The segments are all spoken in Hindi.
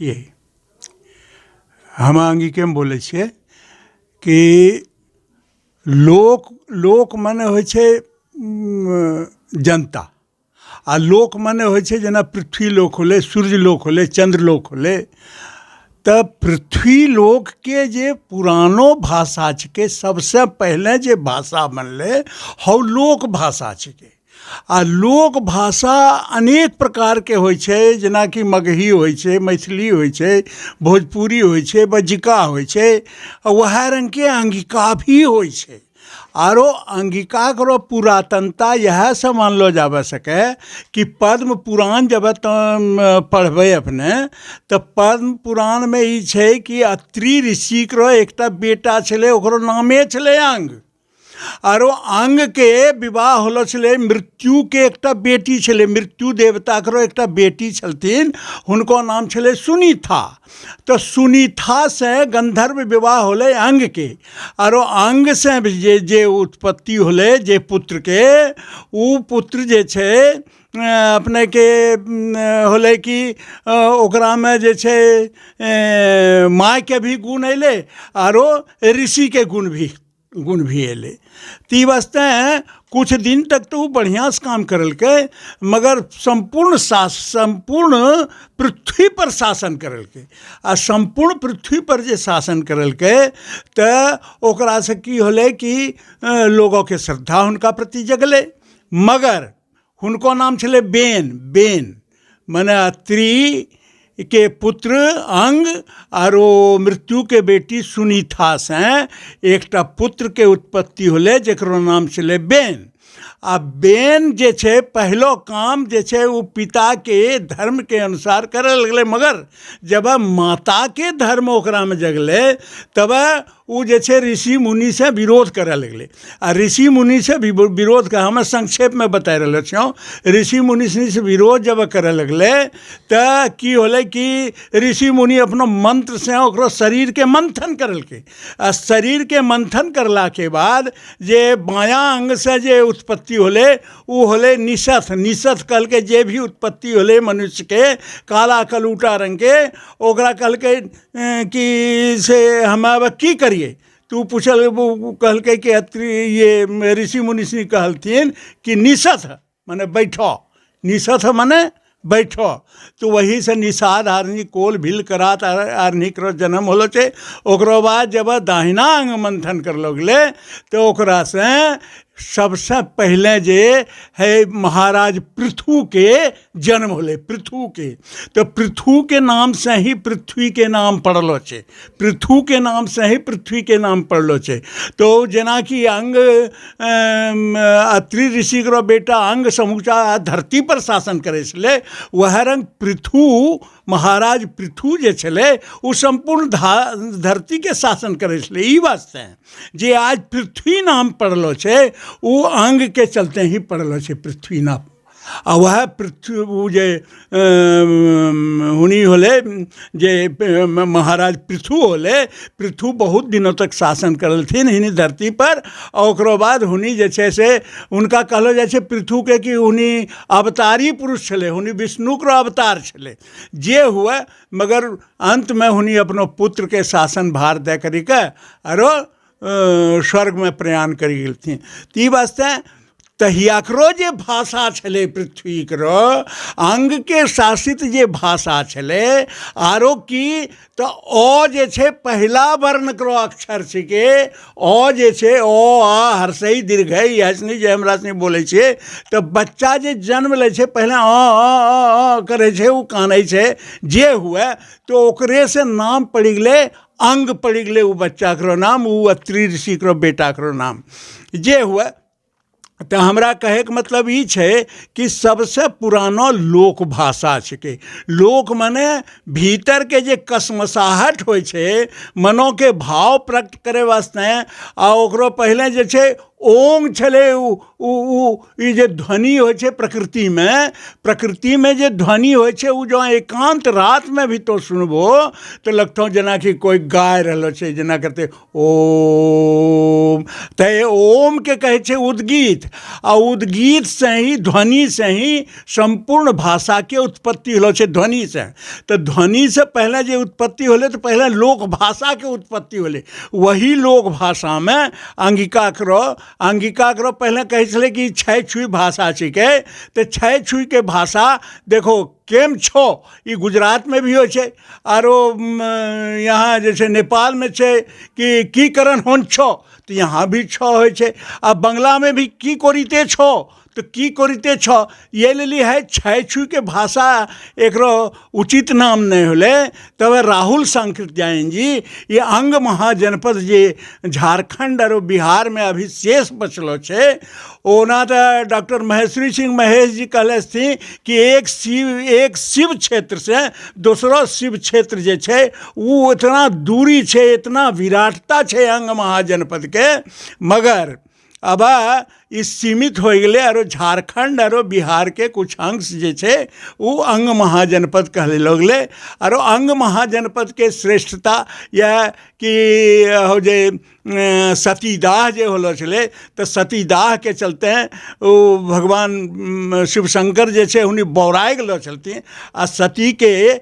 देखिए हम अंगिकेमे बोलै छियै कि लोक मने होइ छै जनता, आ लोक मने होइ छै जेना पृथ्वी लोक होलै, सूर्य लोक होलै, चंद्र लोक होलै। तऽ पृथ्वी लोक के जे पुरानो भाषा छिकै, सबसे पहले जे भाषा बनलै हौ लोक भाषा छिकै। आ लोक भाषा अनेक प्रकार के होइ छै, जेनाकि मगही होइ छै, मैथिली होइ छै, भोजपुरी होइ छै, बज्जिका होइ छै, वएह रंग के अंगिका भी होइ छै। आरो अंगिका करो पुरातनता यह से मानलो जावे सके कि पद्म पुराण जब पढ़बै अपने तो पद्म पुराण में ई छै कि अत्रि ऋषि करो एकटा बेटा छलै, ओकरो नामे छलै अंग। आरो अंग के विवाह होलो छलै, मृत्यु के एकटा बेटी छलै, मृत्यु देवता करो एकटा बेटी छलथिन, हुनको नाम छलै सुनीता। तो सुनीता से गंधर्व विवाह होले अंग के, आरो अंग से जे उत्पत्ति होले जे पुत्र के, उ पुत्र जे छै अपने के होले कि ओकरा में जे छै माय के भी गुण अयलै, आरो ऋषि के गुण भी अयलै। ती वास्ते कुछ दिन तक तो वो बढ़िया से काम करलकै, मगर संपूर्ण पृथ्वी पर शासन करलकै। आ संपूर्ण पृथ्वी पर जे शासन करलकै तो ओकरा से की होले कि लोगों के श्रद्धा हुनका प्रति जगलै। मगर हुनको नाम छलै बेन माने अत्रि के पुत्र अंग आरो मृत्यु के बेटी सुनीता से एकटा पुत्र के उत्पत्ति होले जेकरो नाम छलै बेन। आ बेन जे छै पहलो काम जे छै वो पिता के धर्म के अनुसार करे लगले, मगर जब माता के धर्म ओकरा में जगले तब वो जे छै ऋषि मुनि से विरोध करे लगले। आ ऋषि मुनि से विरोध का हमें संक्षेप में बता रहल छौं। ऋषि मुनि से विरोध जब करे लगले तो की होले कि ऋषि मुनि अपनो मंत्र से ओकरो शरीर के मंथन करलके। आ शरीर के मंथन करला के बाद जे बायां अंग से जे उत्पत्ति होले वो होले निषथ कल के जे भी उत्पत्ति होले मनुष्य के काला कलूटा रंग के, ओकरा कल के कि से हम अब की करिए। तू पूछल, कहलकै कि अत्रि ये ऋषि मुनि कहलथिन कि निषथ माने बैठो, निषथ माने बैठो। तो वही से निषाद आरनी कोल भिल करात आरनी करो जन्म होलो छे। ओकरो बाद जब दाहिना अंग मंथन करलो गेले तो ओकरा से सबसे पहले जे है महाराज पृथु के जन्म होले। पृथु के तो पृथु के नाम से ही पृथ्वी के नाम पड़लो छे, पृथु के नाम से ही पृथ्वी के नाम पड़लो छे। तो जेना कि अंग अत्रि ऋषि करो बेटा अंग समूचा धरती पर शासन करे छले, वह रंग पृथु महाराज पृथु जे छले वो संपूर्ण धरती के शासन करे छले। ई वास्ते जे आज पृथ्वी नाम पड़लो छे वो अंग के चलते ही पड़लो छे पृथ्वी नाम। आ वह पृथ्वी वो जे हुनी होले जे महाराज पृथु होले, पृथु बहुत दिनों तक शासन करलथिन हिनी धरती पर। और ओकरो बाद हुनी जे छे से उनका कहलो जाए छे पृथु के कि हुनी अवतारी पुरुष छले, हुनी विष्णु के अवतार छले जे हुए। मगर अंत में हुनी अपनो पुत्र के शासन भार दे करी के आरो स्वर्ग में प्रयाण करी गेलथिन। ती वास्ते तहियाकरो जे भाषा छले पृथ्वी करो अंग के शासित जे भाषा छले, आरो की तो ओ जे छे पहला वर्ण करो अक्षर छिके। ओ जे छे ओ आ हर्षई दीर्घई हसनी जे हमरा सनी बोले छे, तो बच्चा जे जन्म ले छे पहले आ करे छे, वो कानै छे जे हुए तो ओकरे से नाम पड़ी गेले अंग पड़ी गेले वो बच्चा करो नाम, वो अत्रि ऋषि करो बेटा करो नाम जे हुए। तो हमरा कहे के मतलब ई छे कि सबसे पुरानो लोक भाषा छिके। लोक माने भीतर के जे कसमसाहट होय छे, मनो के भाव प्रकट करे वास्ते, आ ओकरो पहले जे छे ओंग छलै ई जे ध्वनि होइ छै प्रकृतिमे जे ध्वनि होइ छै उ जो एकांत रात में भी तो सुनबो तो लगतौ जेना कि कोई गाय रहलो छै, जेना करते ओम, तऽ ओम के कहै छै उद्गीत, आ उद्गीत से ही ध्वनि से ही संपूर्ण भाषा के उत्पत्ति होलो छै ध्वनि से। तो ध्वनि से पहले जे उत्पत्ति होले तो पहले लोक भाषा के उत्पत्ति होले, वही लोक भाषा में अंगिका करो पहले कहे छले कि छै छुई भाषा छिके। तो छै छुई के भाषा देखो केम छो ई गुजरात में भी हो छे, आरो यहाँ जैसे नेपाल में छे कि की करन होन छो, तो यहाँ भी छो हो छे। आ बंगला में भी की कोरीते छो, तो की कोरीते छो, ये लेली है छै छुई के भाषा एकरो उचित नाम नहीं होले। तब राहुल सांकृत्यायन जी ये अंग महाजनपद जे झारखंड और बिहार में अभी शेष बचलो छे, ओना तो डॉक्टर महेश्वरी सिंह महेश जी कहले थी कि एक शिव क्षेत्र से दूसरा शिव क्षेत्र जे छे वो इतना दूरी छे, इतना विराटता छे अंग महाजनपद के, मगर अब इस सीमित हो गए और झारखंड और बिहार के कुछ अंश जे छे वो अंग महाजनपद कहले लगले। और अंग महाजनपद के श्रेष्ठता या कि हो जे सतीदाह जे होलो छले, तो सतीदाह के चलते वो भगवान शिव शंकर जे छे उन्हीं बौराए गलो चलती, आ सती के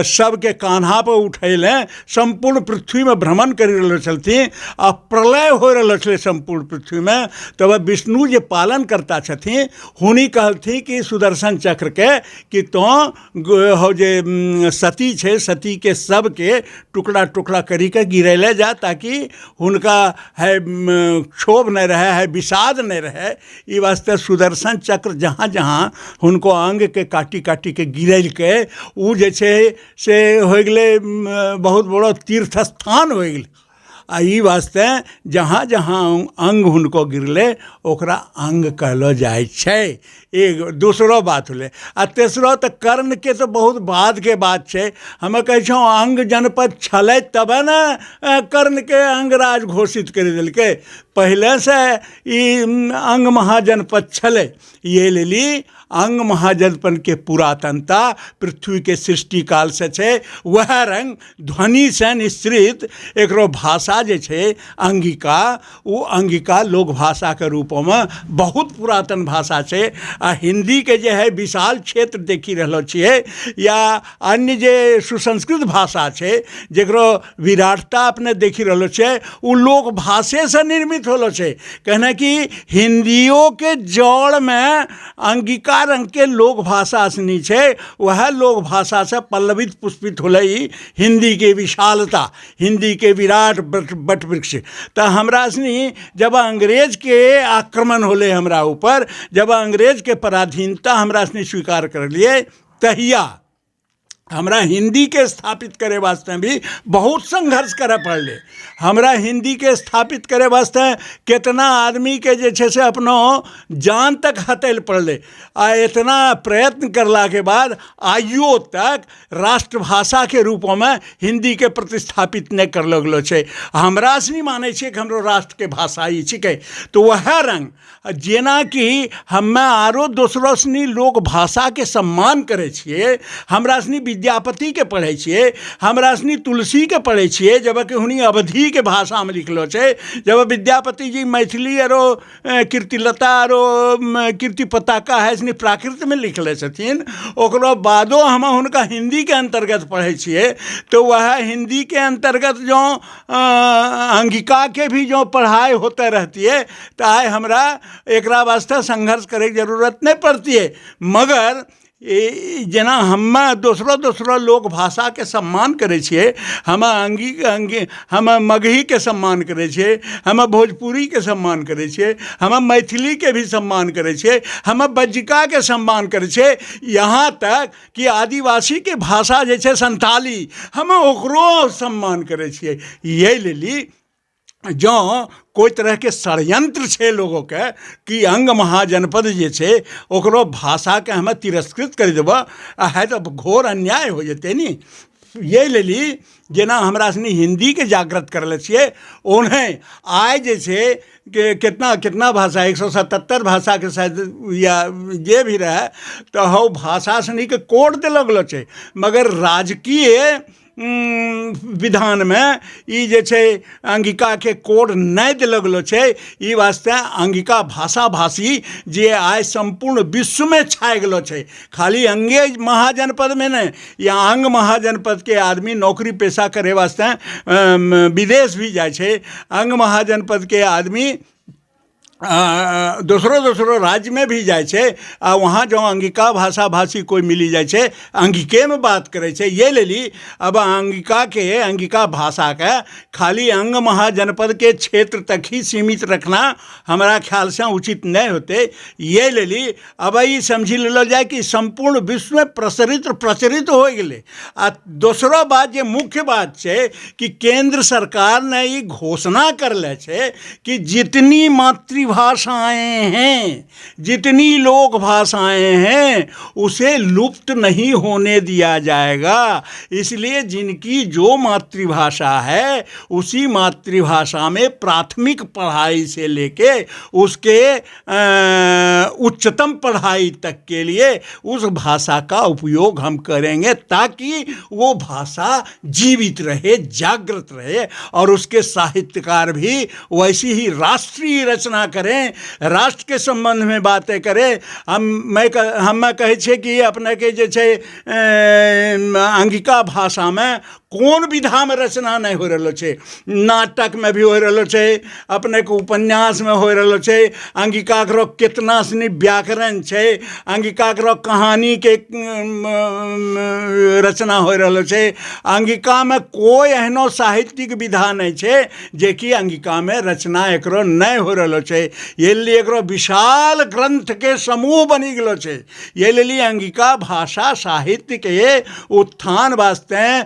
सबके कान्हा पर उठैले संपूर्ण पृथ्वी में भ्रमण कर रहलो चलती, आ प्रलय हो रहलो छले संपूर्ण पृथ्वी में। तब विष्णु जे पालन करता छथिन हुनी कहलथी कि सुदर्शन चक्र के कि तो हो जे सती छे, सती के सब के टुकड़ा टुकड़ा करी के गिरैले जा, ताकि उनका है क्षोभ नहीं रहे, है विषाद नहीं रहे। ई वास्ते सुदर्शन चक्र जहाँ जहाँ उनको अंग के काटी काटी के गिरैल के उ जे छे से हो गए बहुत बड़ो तीर्थ स्थान हो गए। आ ई वास्ते जहाँ जहाँ अंग हुनको गिरले ओकरा अंग कहलो जाए छे। एक दूसरो बात होले। आ तेसरो तो कर्ण के तो बहुत बाद के बात छे। हमें कहे छो अंग जनपद छले तब न कर्ण के अंगराज घोषित कर दिलके, पहले से ई अंग महाजनपद छले। ये लेली अंग महाजनपद के पुरातनता पृथ्वी के सृष्टि काल से छे। वह रंग ध्वनि से निश्रित एकरो भाषा जे छे अंगिका, वो अंगिका लोक भाषा के रूप में बहुत पुरातन भाषा छे। आ हिंदी के जे है विशाल क्षेत्र देखी रहलो छिए, या अन्य जे सुसंस्कृत भाषा छे जेकरो विराटता अपने देखी रहलो छे, वो लोक भाषे से निर्मित होलो छे। कहना कि हिंदियों के जड़ में अंगिका रंग के लोक भाषा असनी छे, वह लोक भाषा से पल्लवित पुष्पित होले हिंदी के विशालता, हिंदी के विराट बट वृक्ष। तो हमरा असनी जब अंग्रेज के आक्रमण होले हमरा ऊपर, जब अंग्रेज के पराधीनता हमरा असनी स्वीकार कर लिए, तहिया हमरा हिंदी के स्थापित करे वास्ते भी बहुत संघर्ष करे पड़ले। हमरा हिंदी के स्थापित करे वास्ते कितना आदमी के जे छे से अपनो जान तक हतेल पड़ले। आ इतना प्रयत्न करला के बाद आइयो तक राष्ट्रभाषा के रूप में हिंदी के प्रतिस्थापित नहीं करलो गेलो छे। हमरा से नहीं माने छे कि हमरो राष्ट्र के भाषा ही छिके। तो वह रंग जेना कि हमें आरो दोसरो सनी लोक भाषा के सम्मान करे छिए, हमरा सनी विद्यापति के पढ़े छिए, हमरा सनी तुलसी के पढ़े छिए, जबकि हुनी अवधी के भाषा में लिखलो छे। जब विद्यापति जी मैथिली आरो कीर्तिलता आरो कीर्ति पताका है सनी प्राकृत में लिखले छथिन, ओकरो बादो हम हुनका हिंदी के अंतर्गत पढ़े छिए। तो वह हिंदी के अंतर्गत जो अंगिका के भी जो पढ़ाई होते रहती है, तो आए हमरा एकरा वास्ते संघर्ष करे की जरूरत नहीं पड़ती है। मगर जेना हम दोसरो लोक भाषा के सम्मान करे छिए, हम हम मगही के सम्मान करे छिए, हम भोजपुरी के सम्मान करे छिए, हम मैथिली के भी सम्मान करे छिए, हम बज्जिका के सम्मान करे छिए, यहाँ तक कि आदिवासी के भाषा जे छे संथाली, हम ओकरो सम्मान करे छिए। ये लेली जो कोई तरह के षड्यंत्र छे लोगों के कि अंग महाजनपद जे छे ओकरो भाषा के हमें तिरस्कृत कर देबा, है तो घोर अन्याय हो जते नी। ये लेली जेना हमरा सनी हिंदी के जागृत करले छियै, उन्हें आय जे छै कि कितना भाषा 177 भाषा के शायद या जे भी रहे, तो हौ भाषा सनी के कोड देलो गेलो छै, मगर राजकीय विधान में ई जे छै अंगिका के कोड नहीं देलो गेलो छै। ई वास्ते अंगिका भाषा भाषी जे आय संपूर्ण विश्व में छाय गेलो छै। खाली अंगे महाजनपद में नहीं, या अंग महाजनपद के आदमी नौकरी पेशा करे वास्ते विदेश भी जाय छै। अंग महाजनपद के आदमी दूसरो राज्य में भी जाए छे, आ वहाँ जो अंगिका भाषा भाषी कोई मिली जाए छे, अंगिके में बात करे छे। ये लेली अब अंगिका भाषा के खाली अंग महाजनपद के क्षेत्र तक ही सीमित रखना हमारा ख्याल से उचित नहीं होते। ये लेली अब ये समझी लो जाए कि संपूर्ण विश्व में प्रचलित हो गए। आ दूसरो बात जे मुख्य बात छे कि केंद्र सरकार ने ये घोषणा कर ले छे कि जितनी भाषाएं हैं, जितनी लोक भाषाएं हैं, उसे लुप्त नहीं होने दिया जाएगा। इसलिए जिनकी जो मातृभाषा है उसी मातृभाषा में प्राथमिक पढ़ाई से लेके उसके उच्चतम पढ़ाई तक के लिए उस भाषा का उपयोग हम करेंगे, ताकि वो भाषा जीवित रहे, जागृत रहे, और उसके साहित्यकार भी वैसी ही राष्ट्रीय रचना करें, राष्ट्र के संबंध में बातें करें। हम कहे छे कि अपने के जे छे अंगिका भाषा में कौन विधा में रचना नहीं हो रहा छे। नाटक में भी हो रहा छे, अपने के उपन्यास में हो रहा छे। अंगिका करो कितना सनी व्याकरण छे, अंगिका करो कहानी के रचना हो रहा छे। अंगिका में कोई एहनो साहित्यिक विधा नहीं छे जे कि अंगिका में रचना एकरो नहीं हो रहा छे। ये लिए एकरो विशाल ग्रंथ के समूह बनी गलो छे। ये लिए अंगिका भाषा साहित्य के उत्थान वास्ते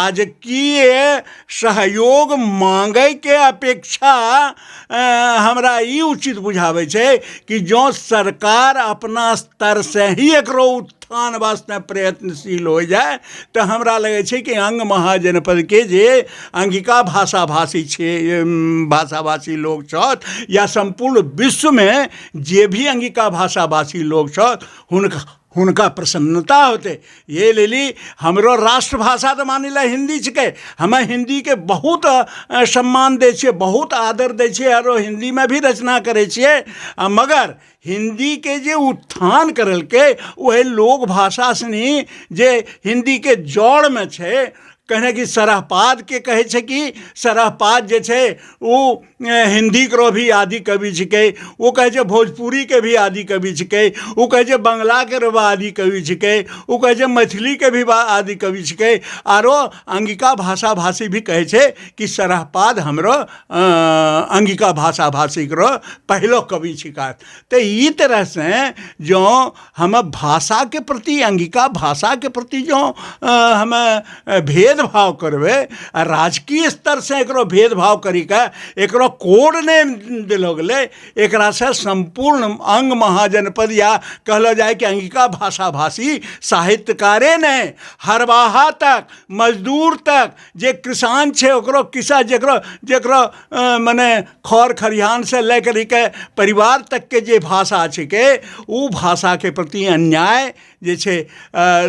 राजकीय सहयोग मांगे के अपेक्षा हमरा ई उचित बुझावे छे कि जो सरकार अपना स्तर से ही एकरो उत्थान वास्ते प्रयत्नशील हो जाए, तो हमरा लगे छे कि अंग महाजनपद के जे अंगिका भाषा भाषी छे, भाषा भाषी लोग छत, या संपूर्ण विश्व में जे भी अंगिका भाषा भाषी छत, हुनका प्रसन्नता होते। ये लेली हमरो राष्ट्रभाषा तो मानिला हिंदी छिके, हमें हिंदी के बहुत सम्मान दे छिए, बहुत आदर दे छिए, और हिंदी में भी रचना करे छिए। मगर हिंदी के जे उत्थान करल के वह लोक भाषा सनी जे हिंदी के जड़ में छे, कहने कि सरहपाद के कहे छे कि सरहपाद जे छे वो हिंदी करो भी आदि कवि छिके, वो कहे छे भोजपुरी के भी आदि कवि छिके, वो कहे छे बंगला के भी आदि कवि छिके, वो कहे छे मैथिली के भी आदि कवि छिके, आरो अंगिका भाषा भाषी भी कहे छे कि सरहपाद हमरो अंगिका भाषा भाषी करो पहलो कवि छिका। तो ई तरह से जो हम भाषा के प्रति, अंगिका भाषा के प्रति जो हम भेदभाव करवे, राजकीय स्तर से एकरो भेदभाव करी का एकरो कोड ने दिलो गेले, एकरा से संपूर्ण अंग महाजनपद या कहलो जाए कि अंगिका भाषा भाषी साहित्यकारे ने हरवाहा तक, मजदूर तक, जे किसान छे ओकरो किसा जेकरो माने खर खरिहान से लेकर के परिवार तक के जे भाषा छिके, उ भाषा के प्रति अन्याय जे छे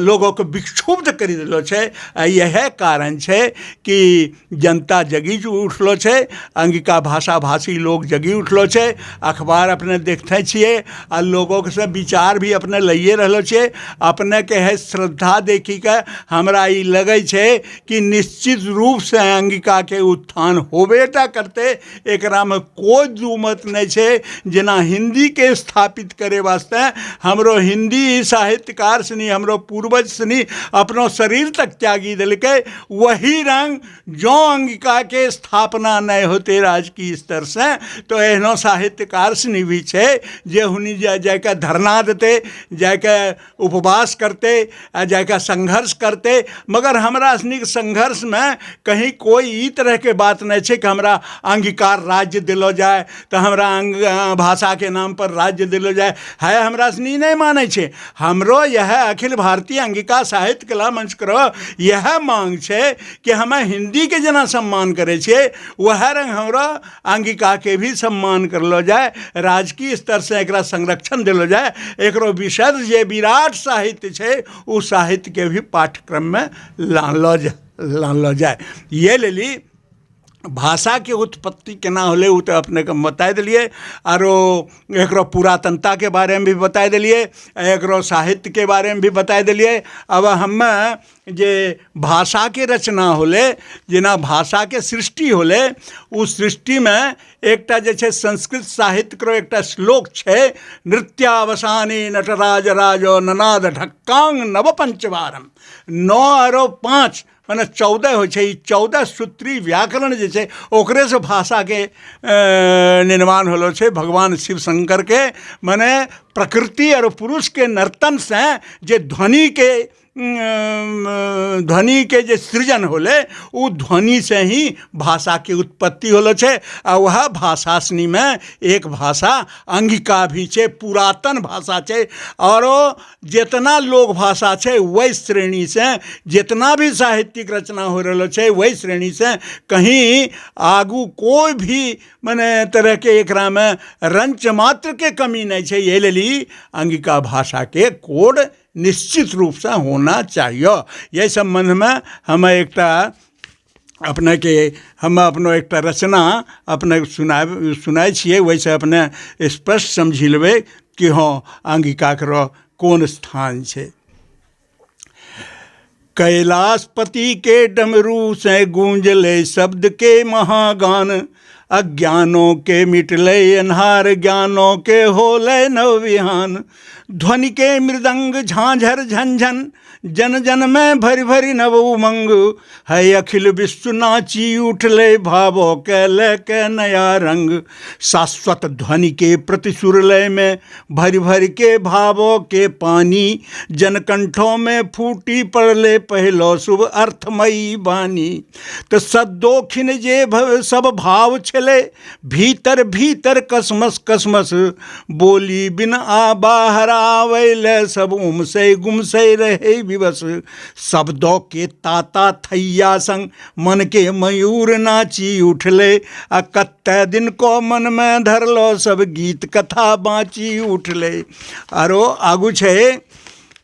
लोगों को विक्षुब्ध करी दिलो छे। यह कारण छे कि जनता जगी उठलो छे, अंगिका भाषा भाषी लोग जगी उठलो छे। अखबार अपने देखते छिए आ लोगों से विचार भी अपने लइए रहलो छे। अपने के है श्रद्धा देखी के हमरा ई लगे छे कि निश्चित रूप से अंगिका के उत्थान होबेटा करते, एकरा में कोई दुमत नहीं छे। जेना हिंदी के स्थापित करे वास्ते हमरो हिंदी साहित्यकार सनी, हमरो पूर्वज सनी अपनो शरीर तक त्यागी दिलके, वही रंग जो अंगिका के स्थापना नहीं होते राजकीय स्तर से, तो एहनो साहित्यकार सनी भी छे जे हुनी जाके धरना देते, जाके उपवास करते, जाके संघर्ष करते। मगर हमरा सनी के संघर्ष में कहीं कोई ई तरह के बात नहीं छे कि हमरा अंगीकार राज्य दिलो जाए, तो हमरा भाषा के नाम पर राज्य दिलो जाए है, हमरा सनी नहीं माने छे। हमरो यह अखिल भारतीय अंगिका साहित्य कला मंच करो यह मांग है कि हमें हिंदी के जेना सम्मान करे छे वह रंग हमरा अंगिका के भी सम्मान करलो जाए, राजकीय स्तर से एकरा संरक्षण दिलो जाए, एकरो विशद जे विराट साहित्य छे उस साहित्य के भी पाठ्यक्रम में लानलो जाए। ये लेली भाषा के उत्पत्ति केना होले उ तो अपने के बताए दिलिए, आरो एकरो पुरातनता के बारे में भी बताए दिलिए, एकरो साहित्य के बारे में भी बताए दिलिए। अब हम जे भाषा के रचना होले जेना भाषा के सृष्टि होले उस सृष्टि में एकटा जे छे संस्कृत साहित्य करो एकटा श्लोक छे, नृत्यावसानी नटराज राजो ननाद ढक्कांग नव पंचवारम, 9 और 5 माने 14 हो छे। 14 सूत्री व्याकरण जे छे ओकरे से भाषा के निर्माण होलो छे। भगवान शिव शंकर के माने प्रकृति और पुरुष के नर्तन से जे ध्वनि के जे सृजन होले उ ध्वनि से ही भाषा की उत्पत्ति होलो छे। आ वह भाषासनी में एक भाषा अंगिका भी छे, पुरातन भाषा छे, और जितना लोक भाषा छे वही श्रेणी से जितना भी साहित्यिक रचना हो रहलो छे वही श्रेणी से कहीं आगू कोई भी माने तरह के एकरा में रंच मात्र के कमी नहीं छे। ये लेली अंगिका भाषा के कोड निश्चित रूप से होना चाहिए। यह संबंध में हम अपने के हम अपनो एक रचना अपने सुनाए छिए, वैसे अपने स्पष्ट समझी लेबै कि हाँ अंगिका करो कौन स्थान छे। कैलाशपति के डमरू से गूंजले शब्द के महागान, अज्ञानों के मिटले अन्हार ज्ञानों के होले नवविहान, ध्वनि के मृदंग झांझर झंझन जन जन में भरी भरी नव उमंग, है अखिल विश्व नाची उठले भावों के लेके नया रंग, शाश्वत ध्वनि के प्रतिसुरलय में भरी भरी के भावों के पानी, जन कंठों में फूटी पड़ले पहलो शुभ अर्थमयी बानी, तो सद्दोखिन जे सब भाव छले भीतर भीतर कसमस कसमस, बोली बिन आ बाहर आवेले सब उमसे गुमसे रहे विवश, शब्दों के ताता थैया संग मन के मयूर नाची उठले, कत्ते दिन को मन में धरलो सब गीत कथा बाँची उठले। आरो आगू छे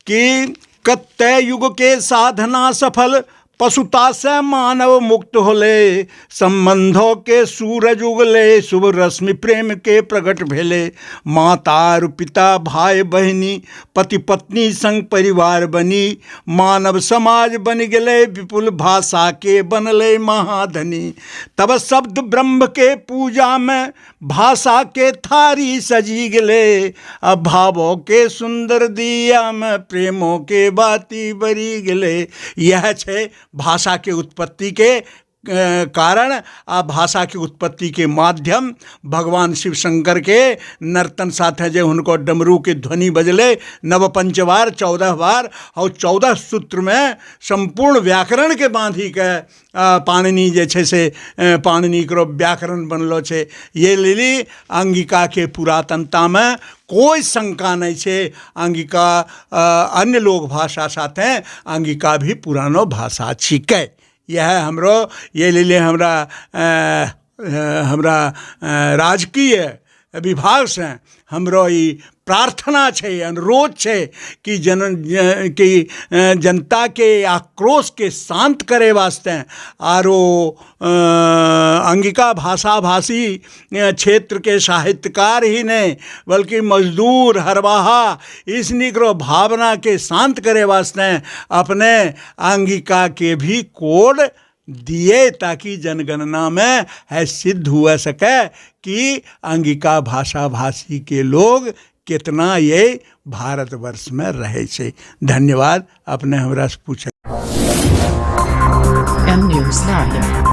कि कत्ते युग के साधना सफल पशुता से मानव मुक्त होले, संबंधों के सूरज उगले शुभ रश्मि प्रेम के प्रगट भेले, माता पिता भाई बहनी पति पत्नी संग परिवार बनी, मानव समाज बन गले विपुल भाषा के बनले महाधनी, तब शब्द ब्रह्म के पूजा में भाषा के थारी सजी गले, अब भावों के सुंदर दिया में प्रेमों के बाती बरी गले। यह छे भाषा के उत्पत्ति के कारण, आ भाषा की उत्पत्ति के माध्यम भगवान शिव शंकर के नर्तन साथ जे उनको डमरू के ध्वनि बजले नव पंचवार 14 बार, और 14 सूत्र में संपूर्ण व्याकरण के बांधी के पाणिनि जे छे से पाणिनि करो व्याकरण बनलो छे। ये लेली अंगिका के पुरातनता में कोई शंका नहीं छे। अंगिका अन्य लोक भाषा साथे अंगिका भी पुरानो भाषा छिकै। यह हमरो ये ले हमरा राजकीय विभाग से हमरो ई प्रार्थना छे, अनुरोध छे कि जनता के आक्रोश के शांत करे वास्ते आरो अंगिका भाषा भाषी क्षेत्र के साहित्यकार ही नहीं बल्कि मजदूर हरवाहा इस निग्रो भावना के शांत करे वास्ते अपने अंगिका के भी कोड दिए, ताकि जनगणना में है सिद्ध हुआ सके कि अंगिका भाषा भाषी के लोग कितना ये भारतवर्ष में रहे छे। धन्यवाद। अपने हमरा से पूछे। M News Live।